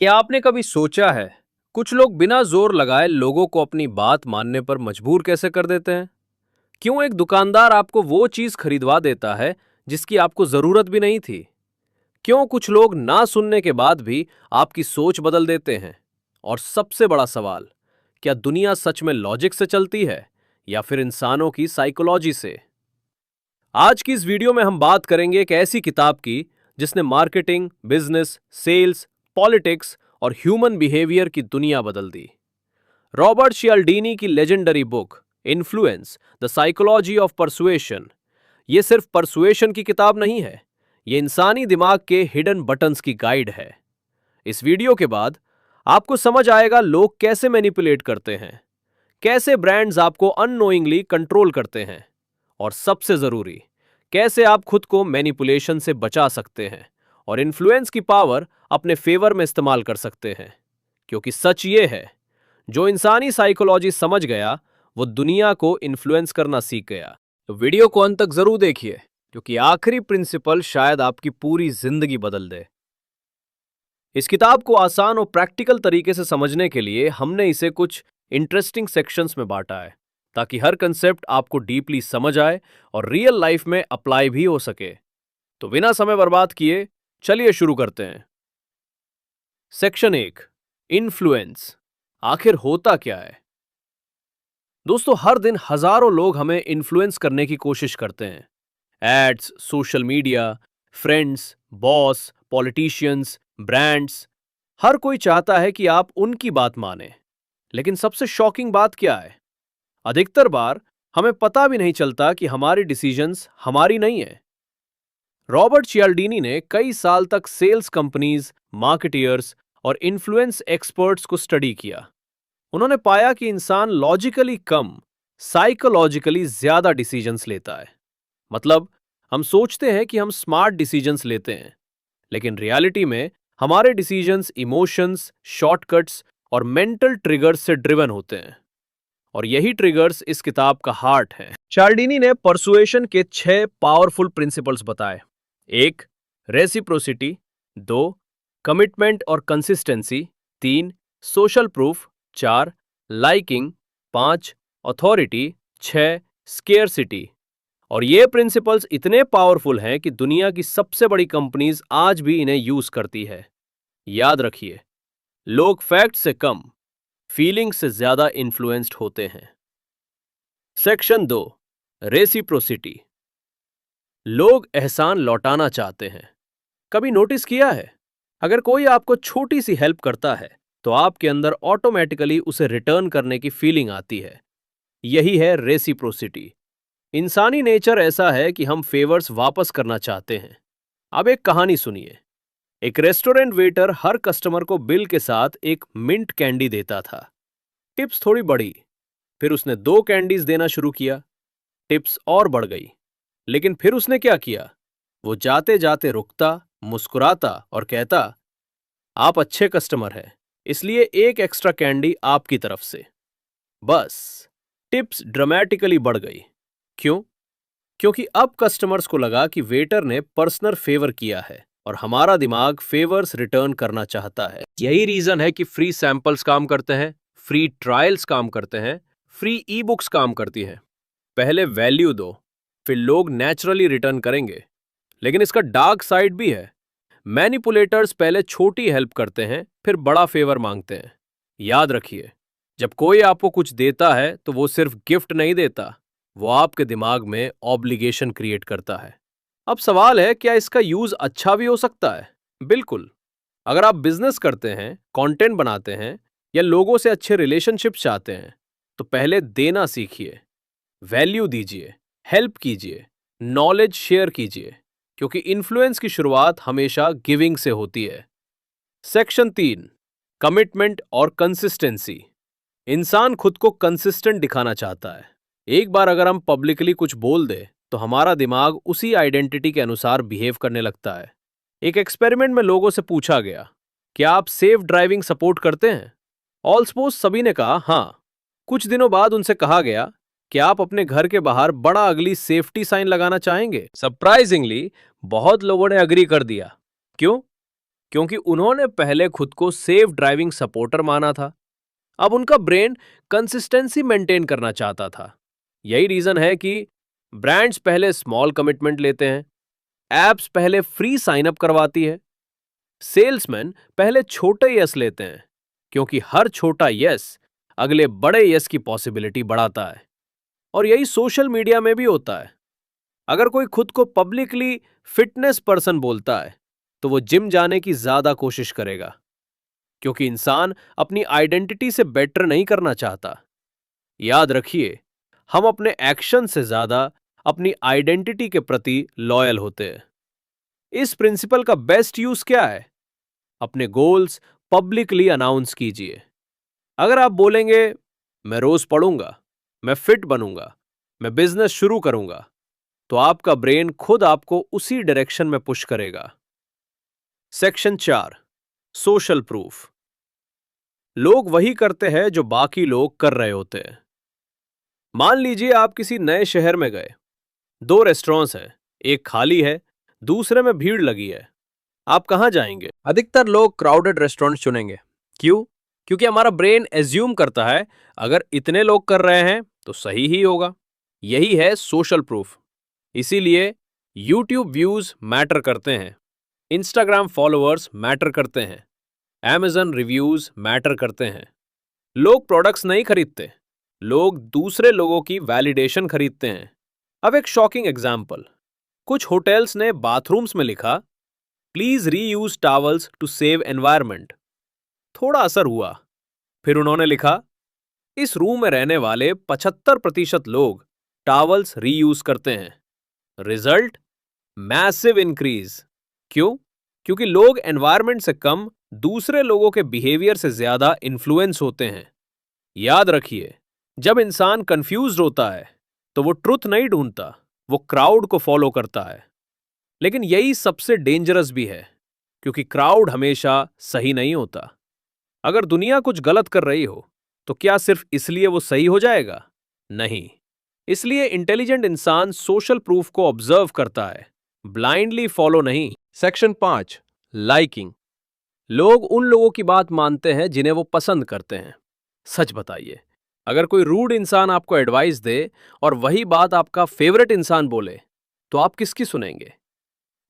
क्या आपने कभी सोचा है कुछ लोग बिना जोर लगाए लोगों को अपनी बात मानने पर मजबूर कैसे कर देते हैं? क्यों एक दुकानदार आपको वो चीज खरीदवा देता है जिसकी आपको जरूरत भी नहीं थी? क्यों कुछ लोग ना सुनने के बाद भी आपकी सोच बदल देते हैं? और सबसे बड़ा सवाल, क्या दुनिया सच में लॉजिक से चलती है या फिर इंसानों की साइकोलॉजी से? आज की इस वीडियो में हम बात करेंगे एक ऐसी किताब की जिसने मार्केटिंग, बिजनेस, सेल्स, पॉलिटिक्स और ह्यूमन बिहेवियर की दुनिया बदल दी। रॉबर्ट चियाल्डीनी की legendary book influence the psychology of persuasion. ये सिर्फ परसुएशन की किताब नहीं है, ये इंसानी दिमाग के हिडन बटन्स की गाइड है। इस वीडियो के बाद आपको समझ आएगा लोग कैसे मैनिपुलेट करते हैं, कैसे ब्रांड्स आपको अननोइंगली कंट्रोल करते हैं, और सबसे जरूरी, कैसे आप खुद को मैनिपुलेशन से बचा सकते हैं और इन्फ्लुएंस की पावर अपने फेवर में इस्तेमाल कर सकते हैं। क्योंकि सच ये है, जो इंसानी साइकोलॉजी समझ गया वो दुनिया को इन्फ्लुएंस करना सीख गया। तो वीडियो को अंत तक जरूर देखिए, क्योंकि आखिरी प्रिंसिपल शायद आपकी पूरी जिंदगी बदल दे। इस किताब को आसान और प्रैक्टिकल तरीके से समझने के लिए हमने इसे कुछ इंटरेस्टिंग सेक्शंस में बांटा है, ताकि हर कंसेप्ट आपको डीपली समझ आए और रियल लाइफ में अप्लाई भी हो सके। तो बिना समय बर्बाद किए चलिए शुरू करते हैं। Section 1, influence. आखिर होता क्या है? दोस्तों, हर दिन हजारों लोग हमें इन्फ्लुएंस करने की कोशिश करते हैं। Ads, social media, friends, boss, politicians, brands, हर कोई चाहता है कि आप उनकी बात माने। लेकिन सबसे शॉकिंग बात क्या है? अधिकतर बार हमें पता भी नहीं चलता कि हमारी डिसीजंस हमारी नहीं है। रॉबर्ट चियाल्डीनी ने कई साल तक सेल्स कंपनीज, मार्केटियर्स और इन्फ्लुएंस एक्सपर्ट्स को स्टडी किया। उन्होंने पाया कि इंसान लॉजिकली कम, साइकोलॉजिकली ज्यादा डिसीजंस लेता है। मतलब, हम सोचते हैं कि हम स्मार्ट डिसीजंस लेते हैं, लेकिन रियलिटी में हमारे डिसीजंस इमोशंस, शॉर्टकट्स और मेंटल ट्रिगर्स से ड्रिवन होते हैं। और यही ट्रिगर्स इस किताब का हार्ट है। चार्डिनी ने परसुएशन के 6 पावरफुल प्रिंसिपल्स बताए। 1, रेसिप्रोसिटी। 2, कमिटमेंट और consistency. 3, social proof. 4, liking. 5, authority. 6, scarcity. और ये प्रिंसिपल्स इतने पावरफुल हैं कि दुनिया की सबसे बड़ी कंपनीज आज भी इन्हें यूज करती है। याद रखिए, लोग फैक्ट से कम, फीलिंग से ज्यादा इन्फ्लुएंस्ड होते हैं। Section 2, reciprocity. लोग एहसान लौटाना चाहते हैं। कभी नोटिस किया है, अगर कोई आपको छोटी सी हेल्प करता है तो आपके अंदर ऑटोमेटिकली उसे रिटर्न करने की फीलिंग आती है। यही है रेसिप्रोसिटी। इंसानी नेचर ऐसा है कि हम फेवर्स वापस करना चाहते हैं। अब एक कहानी सुनिए। एक रेस्टोरेंट वेटर हर कस्टमर को बिल के साथ एक मिंट कैंडी देता था। टिप्स थोड़ी बढ़ी, फिर उसने 2 कैंडीज देना शुरू किया। टिप्स और बढ़ गई। लेकिन फिर उसने क्या किया? वो जाते जाते रुकता, मुस्कुराता और कहता, आप अच्छे कस्टमर हैं, इसलिए एक एक्स्ट्रा कैंडी आपकी तरफ से। बस, टिप्स ड्रामेटिकली बढ़ गई। क्यों? क्योंकि अब कस्टमर्स को लगा कि वेटर ने पर्सनल फेवर किया है और हमारा दिमाग फेवर्स रिटर्न करना चाहता है। यही रीजन है कि फ्री सैंपल्स काम करते हैं, फ्री ट्रायल्स काम करते हैं, फ्री ई बुक्स काम करती हैं। पहले वैल्यू दो, फिर लोग नेचुरली रिटर्न करेंगे। लेकिन इसका डार्क साइड भी है। मैनिपुलेटर्स पहले छोटी हेल्प करते हैं, फिर बड़ा फेवर मांगते हैं। याद रखिए, जब कोई आपको कुछ देता है तो वो सिर्फ गिफ्ट नहीं देता, वो आपके दिमाग में ऑब्लिगेशन क्रिएट करता है। अब सवाल है, क्या इसका यूज अच्छा भी हो सकता है? बिल्कुल। अगर आप बिजनेस करते हैं, कंटेंट बनाते हैं या लोगों से अच्छे रिलेशनशिप चाहते हैं, तो पहले देना सीखिए। वैल्यू दीजिए, हेल्प कीजिए, नॉलेज शेयर कीजिए, क्योंकि इन्फ्लुएंस की शुरुआत हमेशा गिविंग से होती है। सेक्शन 3, कमिटमेंट और कंसिस्टेंसी। इंसान खुद को कंसिस्टेंट दिखाना चाहता है। एक बार अगर हम पब्लिकली कुछ बोल दें तो हमारा दिमाग उसी आइडेंटिटी के अनुसार बिहेव करने लगता है। एक एक्सपेरिमेंट में लोगों से पूछा गया, क्या आप सेफ ड्राइविंग सपोर्ट करते हैं? ऑलमोस्ट सभी ने कहा हाँ। कुछ दिनों बाद उनसे कहा गया, क्या आप अपने घर के बाहर बड़ा अगली सेफ्टी साइन लगाना चाहेंगे? सरप्राइजिंगली बहुत लोगों ने अग्री कर दिया। क्यों? क्योंकि उन्होंने पहले खुद को सेफ ड्राइविंग सपोर्टर माना था। अब उनका ब्रेन कंसिस्टेंसी मेंटेन करना चाहता था। यही रीजन है कि ब्रांड्स पहले स्मॉल कमिटमेंट लेते हैं, एप्स पहले फ्री साइन अप करवाती है, सेल्समैन पहले छोटे यस लेते हैं, क्योंकि हर छोटा यस अगले बड़े यस की पॉसिबिलिटी बढ़ाता है। और यही सोशल मीडिया में भी होता है। अगर कोई खुद को पब्लिकली फिटनेस पर्सन बोलता है, तो वो जिम जाने की ज्यादा कोशिश करेगा, क्योंकि इंसान अपनी आइडेंटिटी से बेटर नहीं करना चाहता। याद रखिए, हम अपने एक्शन से ज्यादा अपनी आइडेंटिटी के प्रति लॉयल होते हैं। इस प्रिंसिपल का बेस्ट यूज क्या है? अपने गोल्स पब्लिकली अनाउंस कीजिए। अगर आप बोलेंगे, मैं रोज पढ़ूंगा, मैं फिट बनूंगा, मैं बिजनेस शुरू करूंगा, तो आपका ब्रेन खुद आपको उसी डायरेक्शन में पुश करेगा। Section 4, social proof. लोग वही करते हैं जो बाकी लोग कर रहे होते हैं। मान लीजिए आप किसी नए शहर में गए, 2 रेस्टोरेंट्स हैं, एक खाली है, दूसरे में भीड़ लगी है। आप कहां जाएंगे? अधिकतर लोग क्राउडेड रेस्टोरेंट चुनेंगे। क्यों? क्योंकि हमारा ब्रेन एज्यूम करता है अगर इतने लोग कर रहे हैं तो सही ही होगा। यही है सोशल प्रूफ। इसीलिए YouTube व्यूज मैटर करते हैं, Instagram फॉलोअर्स मैटर करते हैं, Amazon रिव्यूज मैटर करते हैं। लोग प्रोडक्ट्स नहीं खरीदते, लोग दूसरे लोगों की वैलिडेशन खरीदते हैं। अब एक शॉकिंग एग्जाम्पल, कुछ होटल्स ने बाथरूम्स में लिखा, please reuse towels to save environment. थोड़ा असर हुआ। फिर उन्होंने लिखा, इस रूम में रहने वाले 75% लोग टॉवल्स रीयूज करते हैं। Result, massive increase. क्यों? क्योंकि लोग एनवायरनमेंट से कम दूसरे लोगों के बिहेवियर से ज्यादा इन्फ्लुएंस होते हैं। याद रखिए, जब इंसान कंफ्यूज्ड होता है तो वो ट्रुथ नहीं ढूंढता, वो क्राउड को फॉलो करता है। लेकिन यही सबसे डेंजरस भी है, क्योंकि क्राउड हमेशा सही नहीं होता। अगर दुनिया कुछ गलत कर रही हो, तो क्या सिर्फ इसलिए वो सही हो जाएगा? नहीं। इसलिए इंटेलिजेंट इंसान सोशल प्रूफ को ऑब्जर्व करता है, ब्लाइंडली फॉलो नहीं। Section 5, liking. लोग उन लोगों की बात मानते हैं जिन्हें वो पसंद करते हैं। सच बताइए, अगर कोई रूड इंसान आपको एडवाइस दे और वही बात आपका फेवरेट इंसान बोले, तो आप किसकी सुनेंगे?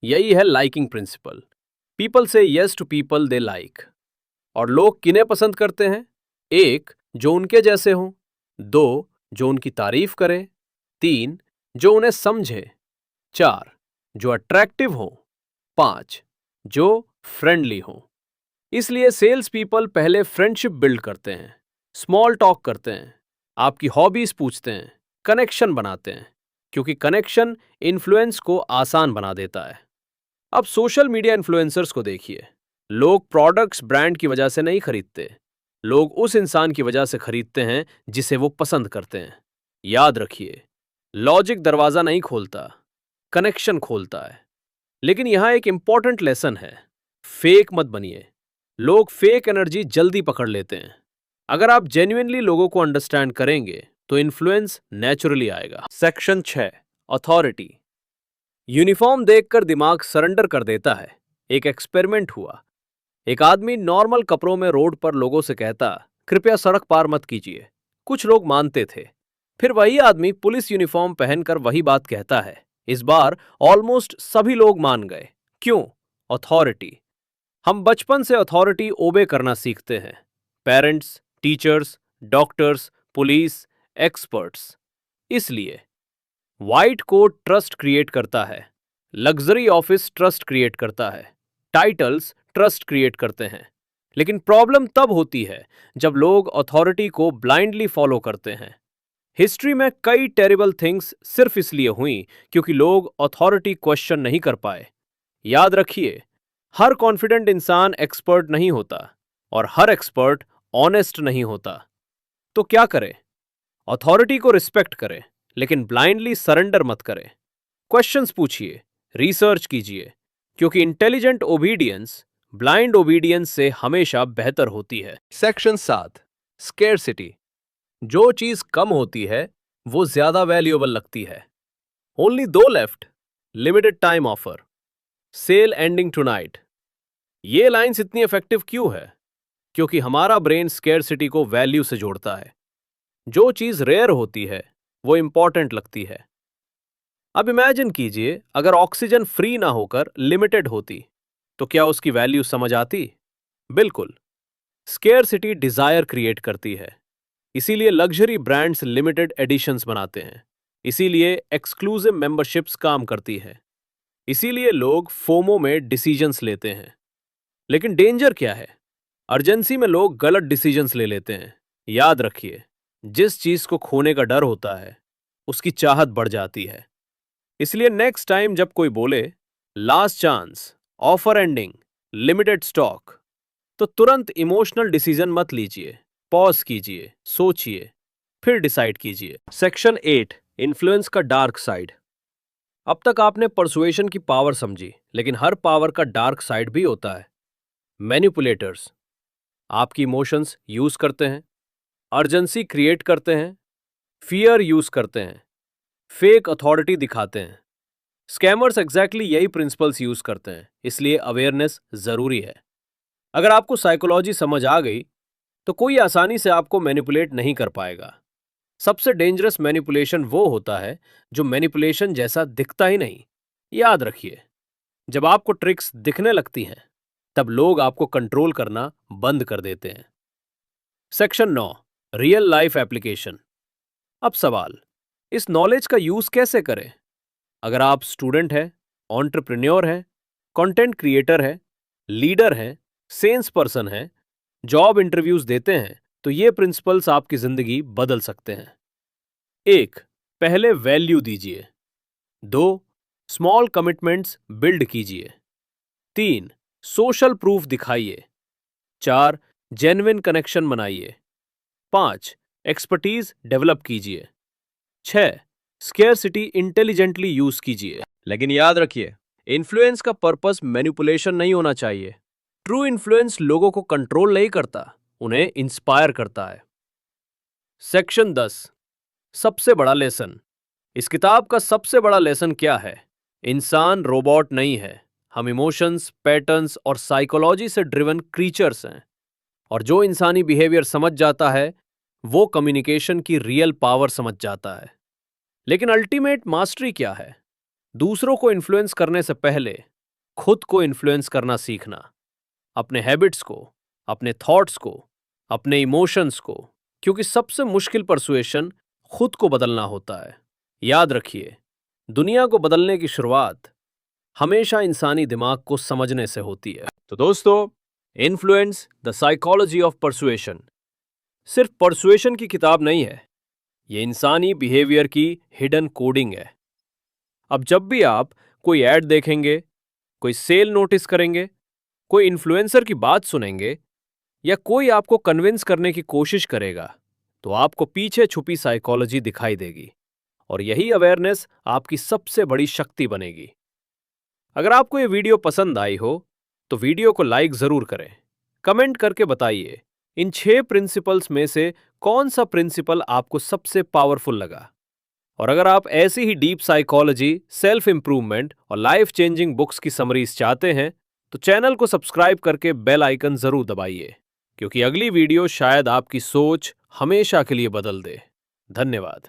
यही है लाइकिंग प्रिंसिपल। पीपल से yes to people they like. और लोग किन्हें पसंद करते हैं? 1, जो उनके जैसे हों, 2, जो उनकी तारीफ करे, 3, जो उन्हें समझे, 4, जो अट्रैक्टिव हो, 5, जो फ्रेंडली हो। इसलिए सेल्स पीपल पहले फ्रेंडशिप बिल्ड करते हैं, स्मॉल टॉक करते हैं, आपकी हॉबीज पूछते हैं, कनेक्शन बनाते हैं, क्योंकि कनेक्शन इन्फ्लुएंस को आसान बना देता है। अब सोशल मीडिया इन्फ्लुएंसर्स को देखिए। लोग प्रोडक्ट्स ब्रांड की वजह से नहीं खरीदते, लोग उस इंसान की वजह से खरीदते हैं जिसे वो पसंद करते हैं। याद रखिए, लॉजिक दरवाजा नहीं खोलता, कनेक्शन खोलता है। लेकिन यहां एक इंपॉर्टेंट लेसन है, फेक मत बनिए। लोग फेक एनर्जी जल्दी पकड़ लेते हैं। अगर आप जेन्युइनली लोगों को अंडरस्टैंड करेंगे तो इन्फ्लुएंस नेचुरली आएगा। Section 6, authority. यूनिफॉर्म देखकर दिमाग सरेंडर कर देता है। एक एक्सपेरिमेंट हुआ। एक आदमी नॉर्मल कपड़ों में रोड पर लोगों से कहता, कृपया सड़क पार मत कीजिए। कुछ लोग मानते थे। फिर वही आदमी पुलिस यूनिफॉर्म पहनकर वही बात कहता है। इस बार ऑलमोस्ट सभी लोग मान गए। क्यों? अथॉरिटी। हम बचपन से अथॉरिटी ओबे करना सीखते हैं। Parents, teachers, doctors, police, experts. इसलिए व्हाइट कोट ट्रस्ट क्रिएट करता है, लग्जरी ऑफिस ट्रस्ट क्रिएट करता है, टाइटल्स ट्रस्ट क्रिएट करते हैं। लेकिन प्रॉब्लम तब होती है जब लोग अथॉरिटी को ब्लाइंडली फॉलो करते हैं। हिस्ट्री में कई टेरिबल थिंग्स सिर्फ इसलिए हुई क्योंकि लोग अथॉरिटी क्वेश्चन नहीं कर पाए। याद रखिए, हर कॉन्फिडेंट इंसान एक्सपर्ट नहीं होता और हर एक्सपर्ट ऑनेस्ट नहीं होता। तो क्या करें? अथॉरिटी को रिस्पेक्ट करें, लेकिन ब्लाइंडली सरेंडर मत करें। क्वेश्चंस पूछिए, रिसर्च कीजिए, क्योंकि इंटेलिजेंट ओबीडियंस ब्लाइंड ओबीडियंस से हमेशा बेहतर होती है। Section 7, scarcity. जो चीज कम होती है वो ज्यादा वैल्यूएबल लगती है। Only 2 left, limited time offer, sale ending tonight. ये लाइंस इतनी इफेक्टिव क्यों है? क्योंकि हमारा ब्रेन स्केर्सिटी को वैल्यू से जोड़ता है। जो चीज रेयर होती है वो इंपॉर्टेंट लगती है। अब इमेजिन कीजिए, अगर ऑक्सीजन फ्री ना होकर लिमिटेड होती तो क्या उसकी वैल्यू समझ आती? बिल्कुल। स्केर्सिटी डिजायर क्रिएट करती है। इसीलिए लग्जरी ब्रांड्स लिमिटेड एडिशंस बनाते हैं। इसीलिए एक्सक्लूसिव मेंबरशिप्स काम करती है। इसीलिए लोग फोमो में डिसीजंस लेते हैं। लेकिन डेंजर क्या है? अर्जेंसी में लोग गलत डिसीजंस ले लेते हैं। याद रखिए, जिस चीज को खोने का डर होता है उसकी चाहत बढ़ जाती है। इसलिए नेक्स्ट टाइम जब कोई बोले last chance, offer ending, limited stock, तो तुरंत इमोशनल डिसीजन मत लीजिए। पॉज कीजिए, सोचिए, फिर डिसाइड कीजिए। सेक्शन 8, इन्फ्लुएंस का डार्क साइड। अब तक आपने परसुएशन की पावर समझी, लेकिन हर पावर का डार्क साइड भी होता है। मैनिपुलेटर्स आपकी इमोशंस यूज करते हैं, अर्जेंसी क्रिएट करते हैं, फियर यूज करते हैं, फेक अथॉरिटी दिखाते हैं। स्कैमर्स एग्जैक्टली यही प्रिंसिपल्स यूज करते हैं, इसलिए अवेयरनेस जरूरी है। अगर आपको साइकोलॉजी समझ आ गई तो कोई आसानी से आपको मैनिपुलेट नहीं कर पाएगा। सबसे डेंजरस मैनिपुलेशन वो होता है जो मैनिपुलेशन जैसा दिखता ही नहीं। याद रखिए, जब आपको ट्रिक्स दिखने लगती हैं तब लोग आपको कंट्रोल करना बंद कर देते हैं। Section 9, real life application. अब सवाल, इस नॉलेज का यूज कैसे करें? अगर आप स्टूडेंट हैं, एंटरप्रेन्योर हैं, कंटेंट क्रिएटर हैं, लीडर हैं, सेल्स पर्सन हैं, जॉब इंटरव्यूज देते हैं, तो ये प्रिंसिपल्स आपकी जिंदगी बदल सकते हैं। 1, पहले वैल्यू दीजिए। 2, स्मॉल कमिटमेंट्स बिल्ड कीजिए। 3, सोशल प्रूफ दिखाइए। 4, जेन्युइन कनेक्शन बनाइए। 5, एक्सपर्टीज डेवलप कीजिए। 6, स्केर्सिटी इंटेलिजेंटली यूज कीजिए। लेकिन याद रखिए, इन्फ्लुएंस का पर्पस मैनिपुलेशन नहीं होना चाहिए। ट्रू इन्फ्लुएंस लोगों को कंट्रोल नहीं करता, उन्हें इंस्पायर करता है। सेक्शन 10, सबसे बड़ा लेसन। इस किताब का सबसे बड़ा लेसन क्या है? इंसान रोबोट नहीं है। हम इमोशंस, पैटर्न्स और साइकोलॉजी से ड्रिवन क्रीचर्स हैं। और जो इंसानी बिहेवियर समझ जाता है वो कम्युनिकेशन की रियल पावर समझ जाता है। लेकिन अल्टीमेट मास्टरी क्या है? दूसरों को इन्फ्लुएंस करने से पहले खुद को इन्फ्लुएंस करना सीखना। अपने हैबिट्स को, अपने थॉट्स को, अपने इमोशंस को, क्योंकि सबसे मुश्किल परसुएशन खुद को बदलना होता है। याद रखिए, दुनिया को बदलने की शुरुआत हमेशा इंसानी दिमाग को समझने से होती है। तो दोस्तों, influence the psychology of persuasion सिर्फ परसुएशन की किताब नहीं है, ये इंसानी बिहेवियर की हिडन कोडिंग है। अब जब भी आप कोई ऐड देखेंगे, कोई सेल नोटिस करेंगे, कोई इन्फ्लुएंसर की बात सुनेंगे या कोई आपको कन्विंस करने की कोशिश करेगा, तो आपको पीछे छुपी साइकोलॉजी दिखाई देगी और यही अवेयरनेस आपकी सबसे बड़ी शक्ति बनेगी। अगर आपको ये वीडियो पसंद आई हो तो वीडियो को लाइक जरूर करें। कमेंट करके बताइए इन 6 प्रिंसिपल्स में से कौन सा प्रिंसिपल आपको सबसे पावरफुल लगा। और अगर आप ऐसी ही डीप साइकोलॉजी, सेल्फ इंप्रूवमेंट और लाइफ चेंजिंग बुक्स की समरीज चाहते हैं तो चैनल को सब्सक्राइब करके बेल आइकन जरूर दबाइए, क्योंकि अगली वीडियो शायद आपकी सोच हमेशा के लिए बदल दे। धन्यवाद।